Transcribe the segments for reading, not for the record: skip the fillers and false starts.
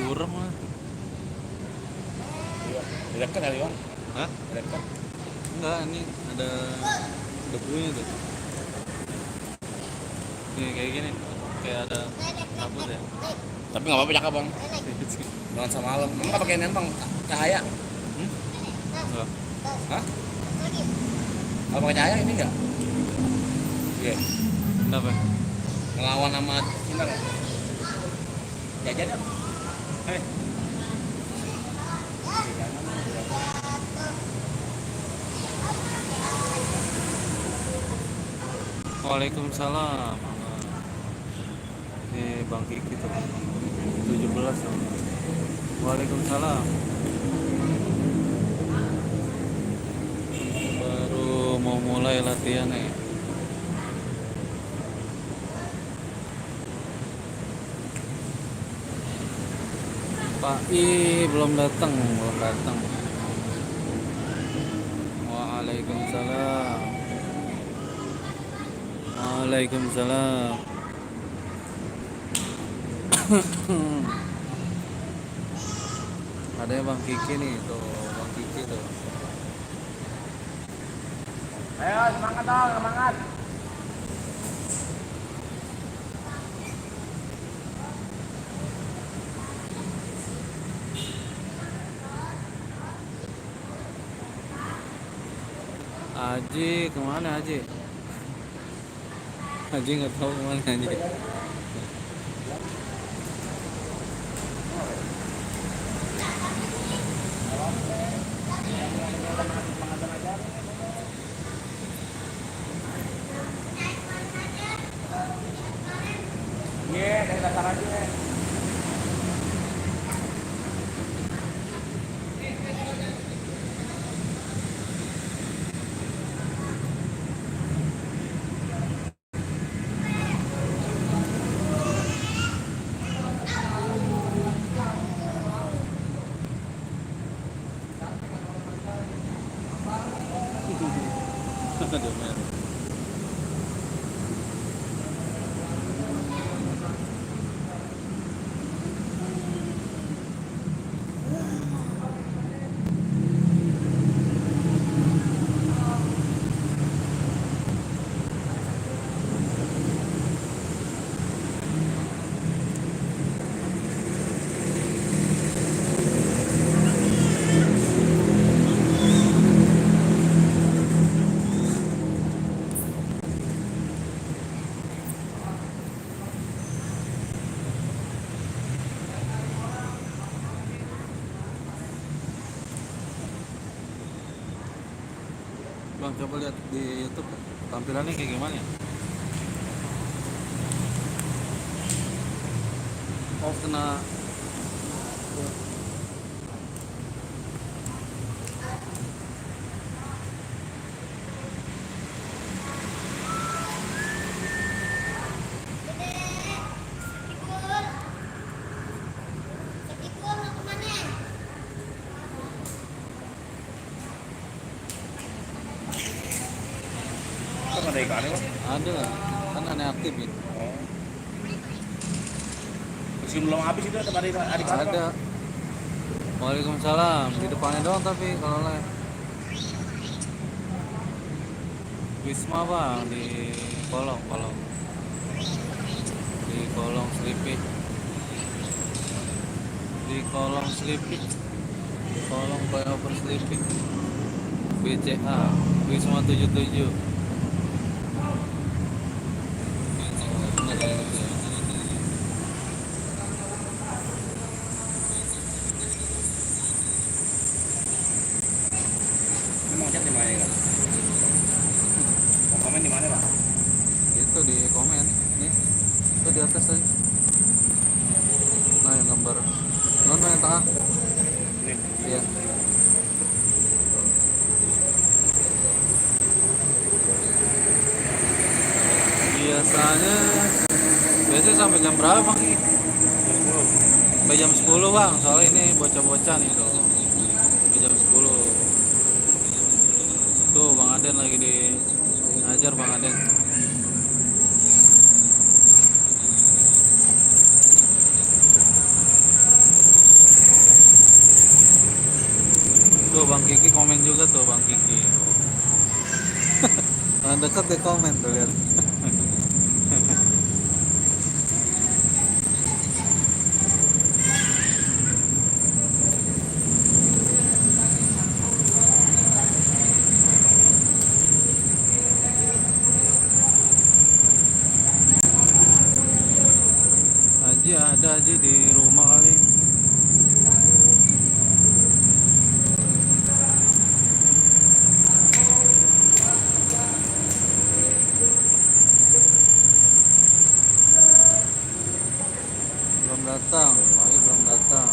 Burem lah. Iya. Dekat kali bang. Hah? Dekat. Enggak, ini ada debunya tuh. Nih kayak gini, kayak ada kabut ya. Tapi nggak apa-apa cakep bang. Jangan sama malam. Emang nggak pakai ini bang? Cahaya? Enggak. Hah? Kalau pakai cahaya ini nggak? Iya. Kenapa? Ngelawan sama sinar. Jajan dong. Hei. Waalaikumsalam. Ini Bang Kiki tuh 17 tuh. Waalaikumsalam. Baru mau mulai latihan nih. Pak I belum datang. Waalaikumsalam. Ada yang Bang Kiki nih tuh, Bang Kiki tuh. Ayo semangat dong, semangat. Haji kemana Haji? Haji nggak tahu kemana Haji. Iya, dari dasar aja. Aduh, men. Bang, coba lihat di YouTube tampilannya kayak gimana ya? Oh, kena Itu ada ikannya bang. ada lah. Kan aneh aktif ya. Oh. Meski belum habis itu ada adik Ada. Waalaikumsalam. Di depannya doang tapi kalau live. Wisma bang di kolong di kolong Sleepy, kolong flyover Sleepy, BCA Wisma 77. Ini mau chat di mana ya? Mau komen di mana bang? Itu di komen nih, itu di atas tadi. Nah yang gambar non yang tengah. Ini. Iya. Biasanya sampai jam berapa bang? Sampai jam 10 bang, soalnya ini bocah-bocah nih tuh. Sampai jam 10. Tuh Bang Aden lagi ngajar Bang Aden. Haji ada Haji di rumah kali. Belum datang, Haji belum datang.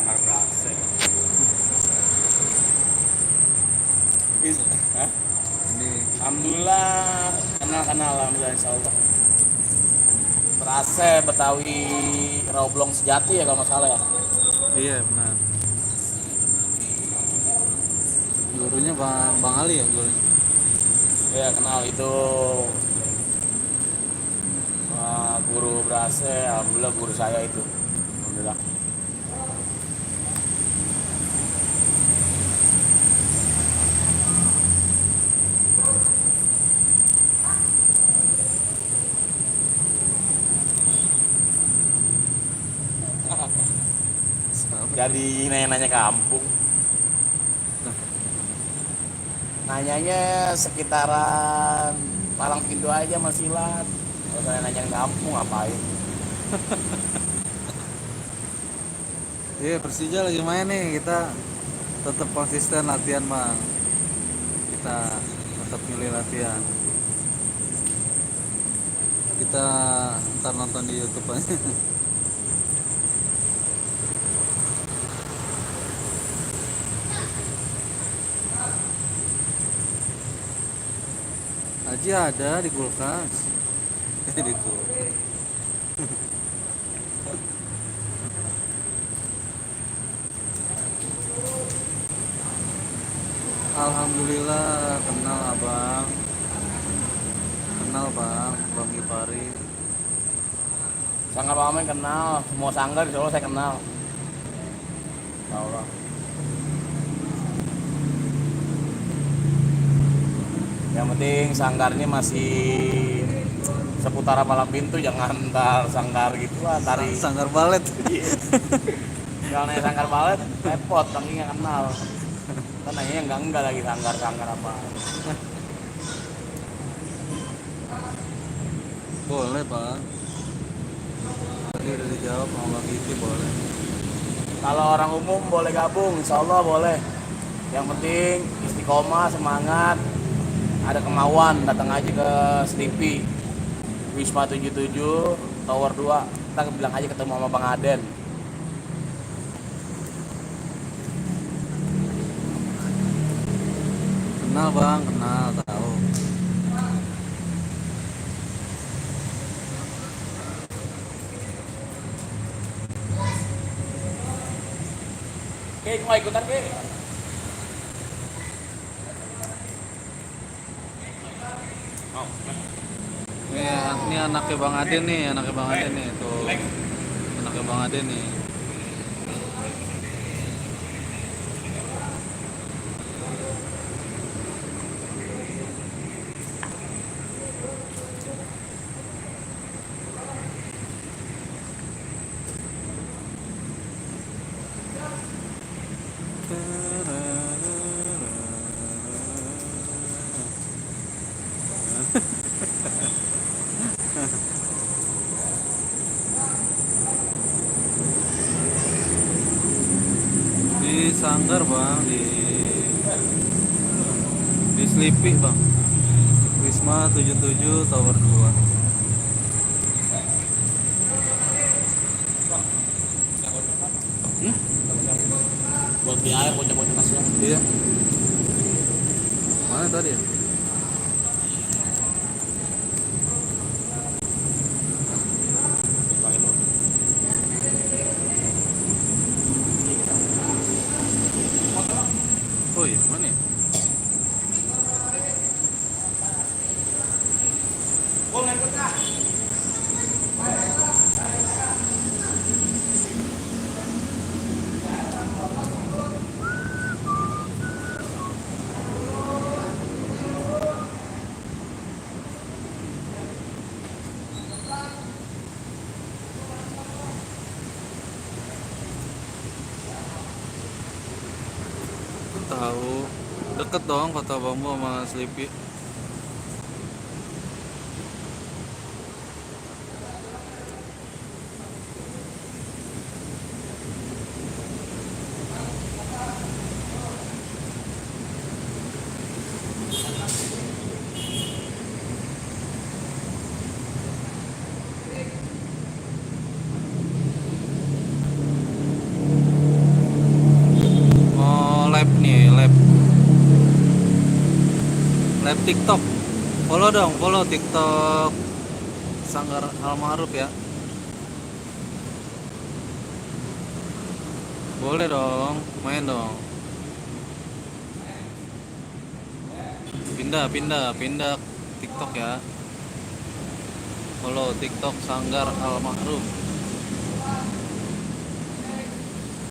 Sanggar berhasil. Hah? Di Alhamdulillah, kenal alhamdulillah insyaallah. Berase Betawi Rawblong sejati ya kalau nggak salah ya. iya benar. Gurunya Bang Ali ya gurunya. Iya kenal itu guru berase, alhamdulillah guru saya itu. Alhamdulillah. Sama. Jadi nanya-nanya kampung. Nanyanya sekitaran Palang Pintu aja masih silat. Kalau saya nanya kampung ngapain? Iya Persija lagi main nih, kita tetap konsisten latihan Bang. Kita tetap milih latihan. Kita ntar nonton di YouTube aja. Haji ada di kulkas. Di kulkas. Alhamdulillah kenal abang, kenal bang, Bang Gipari. Sanggar Pamen kenal, semua sanggar di Solo saya kenal. Ya Allah. Yang penting sanggarnya masih seputar Palang Pintu, jangan ntar sanggar gitu lah, tari. Sanggar balet. Kalau nanya sanggar balet, repot, saking nggak kenal. Kan nanya enggak lagi sanggar apa. Boleh bang. Tadi udah dijawab sama Bang Gipi boleh. Kalau orang umum boleh gabung, insya Allah boleh. Yang penting istiqomah, semangat, ada kemauan, datang aja ke Sleepy Wisma 77 Tower 2. Kita bilang aja ketemu sama Bang Aden. Kenal bang, kenal tahu. Oke, mau ikutan ke? Oh, Ini anaknya Bang Aden nih, anaknya Bang Aden nih tuh. Anaknya Bang Aden nih. Di Sanggar bang, di Sleepy bang, Wisma 77 Tower 2. buat beli air, bocah-bocah kasihan. Iya. Mana tadi ya? Deket dong Kota Bambu sama Sleepy. Mau live nih, live TikTok. Follow dong, follow TikTok Sanggar Almarhum ya. Boleh dong, main dong. Pindah TikTok ya. Follow TikTok Sanggar Almarhum.